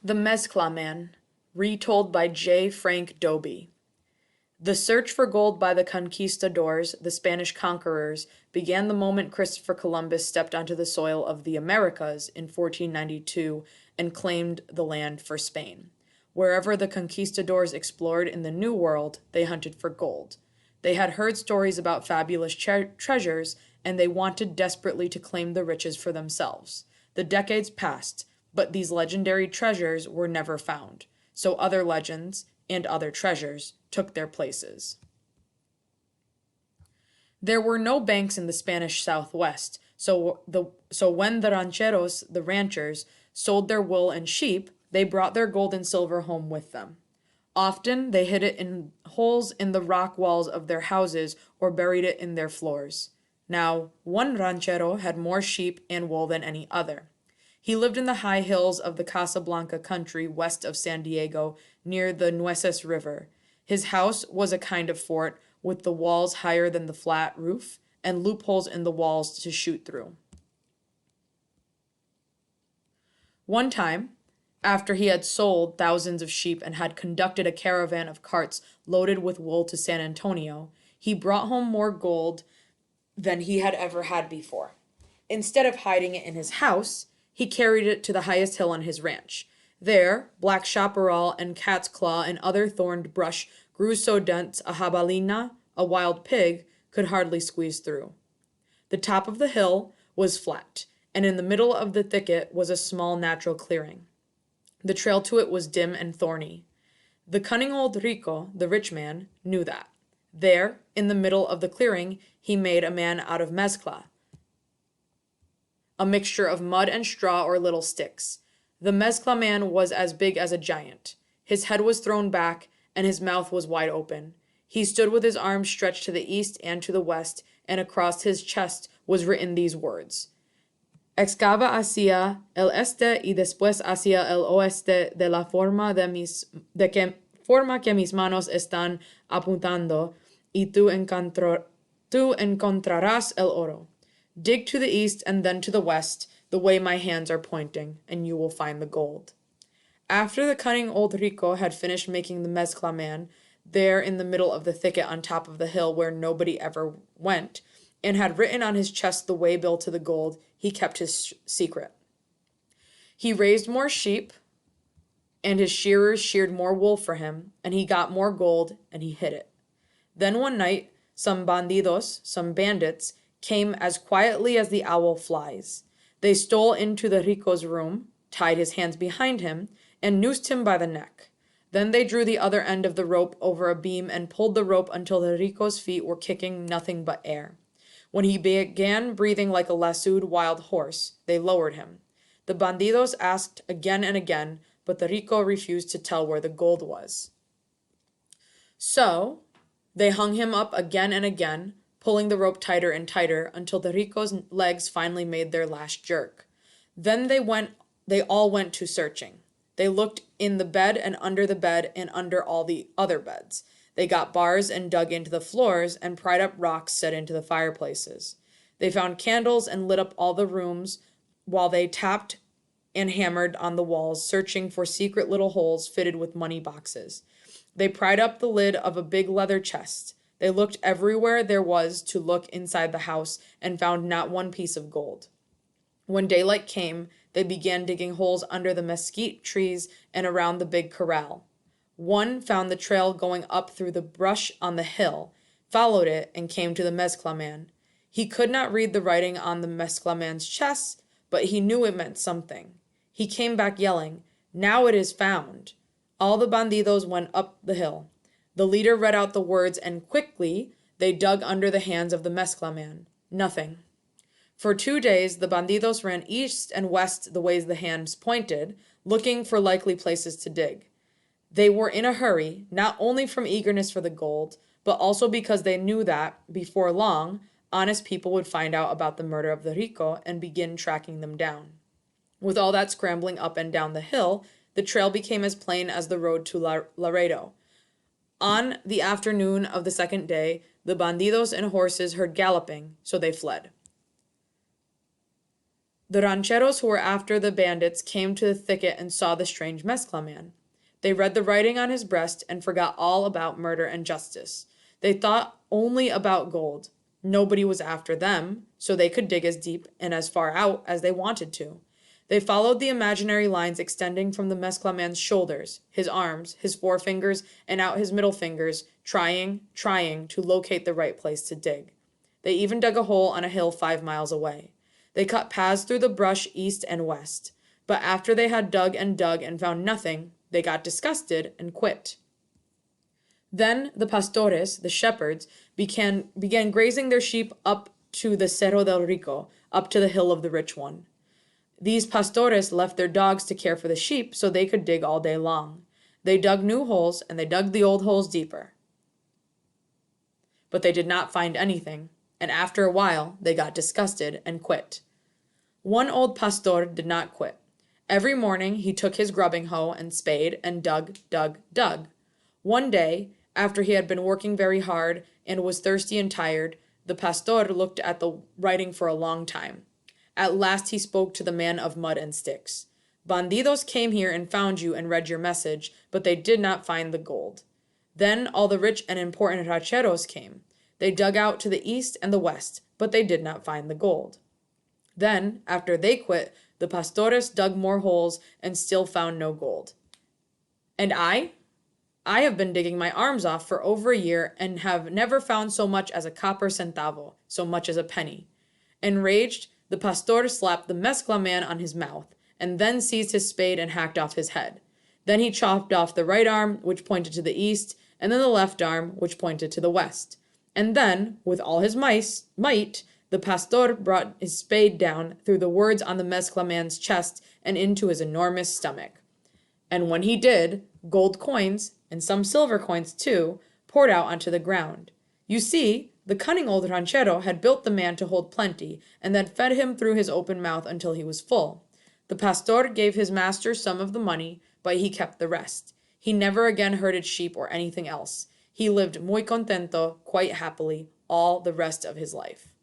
The Mezcla Man, retold by J. Frank Dobie. The search for gold by the conquistadors, the Spanish conquerors, began the moment Christopher Columbus stepped onto the soil of the Americas in 1492 and claimed the land for Spain. Wherever the conquistadors explored in the New World, they hunted for gold. They had heard stories about fabulous treasures, and they wanted desperately to claim the riches for themselves. The decades passed, but these legendary treasures were never found, so other legends and other treasures took their places. There were no banks in the Spanish Southwest, so when the rancheros, the ranchers, sold their wool and sheep, they brought their gold and silver home with them. Often they hid it in holes in the rock walls of their houses or buried it in their floors. Now, one ranchero had more sheep and wool than any other. He lived in the high hills of the Casablanca country west of San Diego, near the Nueces River. His house was a kind of fort, with the walls higher than the flat roof, and loopholes in the walls to shoot through. One time, after he had sold thousands of sheep and had conducted a caravan of carts loaded with wool to San Antonio, he brought home more gold than he had ever had before. Instead of hiding it in his house, he carried it to the highest hill on his ranch. There, black chaparral and cat's claw and other thorned brush grew so dense a jabalina, a wild pig, could hardly squeeze through. The top of the hill was flat, and in the middle of the thicket was a small natural clearing. The trail to it was dim and thorny. The cunning old Rico, the rich man, knew that. There, in the middle of the clearing, he made a man out of mezcla, a mixture of mud and straw or little sticks. The Mezcla Man was as big as a giant. His head was thrown back, and his mouth was wide open. He stood with his arms stretched to the east and to the west, and across his chest was written these words: Excava hacia el este y después hacia el oeste de la forma que mis manos están apuntando, y tú encontrarás el oro. Dig to the east and then to the west, the way my hands are pointing, and you will find the gold. After the cunning old Rico had finished making the Mezcla Man, there in the middle of the thicket on top of the hill where nobody ever went, and had written on his chest the waybill to the gold, he kept his secret. He raised more sheep, and his shearers sheared more wool for him, and he got more gold, and he hid it. Then one night, some bandidos, some bandits, came as quietly as the owl flies. They stole into the Rico's room, tied his hands behind him, and noosed him by the neck. Then they drew the other end of the rope over a beam and pulled the rope until the Rico's feet were kicking nothing but air. When he began breathing like a lassoed wild horse, they lowered him. The bandidos asked again and again, but the Rico refused to tell where the gold was. So they hung him up again and again, pulling the rope tighter and tighter until the Rico's legs finally made their last jerk. Then they all went to searching. They looked in the bed and under all the other beds. They got bars and dug into the floors and pried up rocks set into the fireplaces. They found candles and lit up all the rooms while they tapped and hammered on the walls, searching for secret little holes fitted with money boxes. They pried up the lid of a big leather chest. They looked everywhere there was to look inside the house and found not one piece of gold. When daylight came, they began digging holes under the mesquite trees and around the big corral. One found the trail going up through the brush on the hill, followed it, and came to the Mezcla Man. He could not read the writing on the Mezcla Man's chest, but he knew it meant something. He came back yelling, "Now it is found!" All the bandidos went up the hill. The leader read out the words, and quickly they dug under the hands of the Mezcla Man. Nothing. For 2 days, the bandidos ran east and west the ways the hands pointed, looking for likely places to dig. They were in a hurry, not only from eagerness for the gold, but also because they knew that, before long, honest people would find out about the murder of the Rico and begin tracking them down. With all that scrambling up and down the hill, the trail became as plain as the road to Laredo. On the afternoon of the second day, the bandidos and horses heard galloping, so they fled. The rancheros who were after the bandits came to the thicket and saw the strange Mezcla Man. They read the writing on his breast and forgot all about murder and justice. They thought only about gold. Nobody was after them, so they could dig as deep and as far out as they wanted to. They followed the imaginary lines extending from the Mezcla Man's shoulders, his arms, his forefingers, and out his middle fingers, trying to locate the right place to dig. They even dug a hole on a hill 5 miles away. They cut paths through the brush east and west. But after they had dug and found nothing, they got disgusted and quit. Then the pastores, the shepherds, began grazing their sheep up to the Cerro del Rico, up to the hill of the rich one. These pastores left their dogs to care for the sheep so they could dig all day long. They dug new holes and they dug the old holes deeper. But they did not find anything, and after a while they got disgusted and quit. One old pastor did not quit. Every morning he took his grubbing hoe and spade and dug. One day, after he had been working very hard and was thirsty and tired, the pastor looked at the writing for a long time. At last he spoke to the man of mud and sticks. Bandidos came here and found you and read your message, but they did not find the gold. Then all the rich and important rancheros came. They dug out to the east and the west, but they did not find the gold. Then, after they quit, the pastores dug more holes and still found no gold. And I have been digging my arms off for over a year and have never found so much as a copper centavo, so much as a penny. Enraged, the pastor slapped the Mezcla Man on his mouth, and then seized his spade and hacked off his head. Then he chopped off the right arm, which pointed to the east, and then the left arm, which pointed to the west. And then, with all his might, the pastor brought his spade down through the words on the Mezcla Man's chest and into his enormous stomach. And when he did, gold coins, and some silver coins too, poured out onto the ground. You see, the cunning old ranchero had built the man to hold plenty, and had fed him through his open mouth until he was full. The pastor gave his master some of the money, but he kept the rest. He never again herded sheep or anything else. He lived muy contento, quite happily, all the rest of his life.